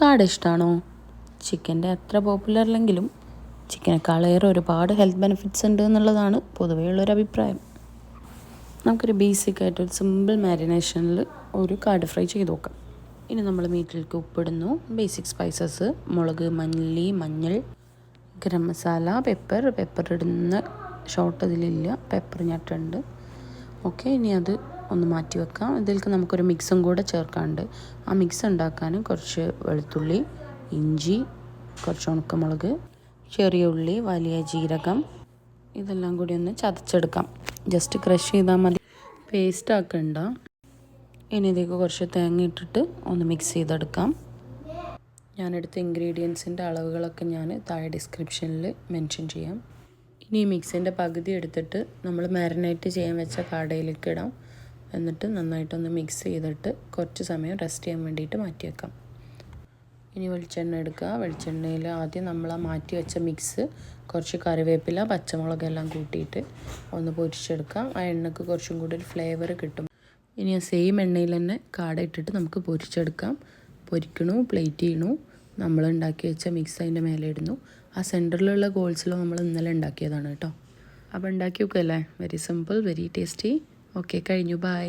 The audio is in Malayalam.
കാട ഇഷ്ടമാണോ? ചിക്കൻ്റെ അത്ര പോപ്പുലർ അല്ലെങ്കിലും ചിക്കനേക്കാളേറെ ഒരുപാട് ഹെൽത്ത് ബെനിഫിറ്റ്സ് ഉണ്ട് എന്നുള്ളതാണ് പൊതുവെയുള്ളൊരു അഭിപ്രായം. നമുക്കൊരു ബേസിക്കായിട്ടൊരു സിമ്പിൾ മാരിനേഷനിൽ ഒരു കാട ഫ്രൈ ചെയ്ത് നോക്കാം. ഇനി നമ്മൾ മീറ്റിലേക്ക് ഉപ്പിടുന്നു. ബേസിക് സ്പൈസസ് മുളക്, മഞ്ഞൾ, ഗരം മസാല, പെപ്പർ ഇടുന്ന ഷോട്ട് ഇതിലില്ല, പെപ്പർ ഞട്ടുണ്ട്. ഓക്കെ, ഇനി അത് ഒന്ന് മാറ്റി വെക്കാം. ഇതിലേക്ക് നമുക്കൊരു മിക്സും കൂടെ ചേർക്കാനുണ്ട്. ആ മിക്സ് ഉണ്ടാക്കാൻ കുറച്ച് വെളുത്തുള്ളി, ഇഞ്ചി, കുറച്ച് ഉണക്കമുളക്, ചെറിയ ഉള്ളി, വലിയ ജീരകം ഇതെല്ലാം കൂടി ഒന്ന് ചതച്ചെടുക്കാം. ജസ്റ്റ് ക്രഷ് ചെയ്താൽ മതി, പേസ്റ്റ് ആക്കണ്ട. ഇനി ഇതിലേക്ക് കുറച്ച് തേങ്ങ ഇട്ടിട്ട് ഒന്ന് മിക്സ് ചെയ്തെടുക്കാം. ഞാനെടുത്ത ഇൻഗ്രീഡിയൻസിൻ്റെ അളവുകളൊക്കെ ഞാൻ താഴെ ഡിസ്ക്രിപ്ഷനിൽ മെൻഷൻ ചെയ്യാം. ഇനി ഈ മിക്സിൻ്റെ പകുതി എടുത്തിട്ട് നമ്മൾ മാരിനേറ്റ് ചെയ്യാൻ വെച്ച കാടയിലേക്ക് ഇടാം. എന്നിട്ട് നന്നായിട്ടൊന്ന് മിക്സ് ചെയ്തിട്ട് കുറച്ച് സമയം റെസ്റ്റ് ചെയ്യാൻ വേണ്ടിയിട്ട് മാറ്റി വെക്കാം. ഇനി വെളിച്ചെണ്ണ എടുക്കുക. വെളിച്ചെണ്ണയിൽ ആദ്യം നമ്മൾ ആ മാറ്റി വെച്ച മിക്സ് കുറച്ച് കറിവേപ്പില, പച്ചമുളക് എല്ലാം കൂട്ടിയിട്ട് ഒന്ന് പൊരിച്ചെടുക്കാം. ആ എണ്ണയ്ക്ക് കുറച്ചും കൂടി ഒരു ഫ്ലേവർ കിട്ടും. ഇനി ആ സെയിം എണ്ണയിൽ തന്നെ കാട ഇട്ടിട്ട് നമുക്ക് പൊരിച്ചെടുക്കാം. പൊരിക്കണു, പ്ലേറ്റ് ചെയ്യണു. നമ്മൾ ഉണ്ടാക്കി വെച്ച മിക്സ് അതിൻ്റെ മേലെ ഇടുന്നു. ആ സെൻറ്ററിലുള്ള ഗോൾസിലോ നമ്മൾ ഇന്നലെ ഉണ്ടാക്കിയതാണ് കേട്ടോ. അപ്പോൾ ഉണ്ടാക്കി നോക്കല്ലേ, very simple, very tasty. Okay, കഴിഞ്ഞു, ബൈ.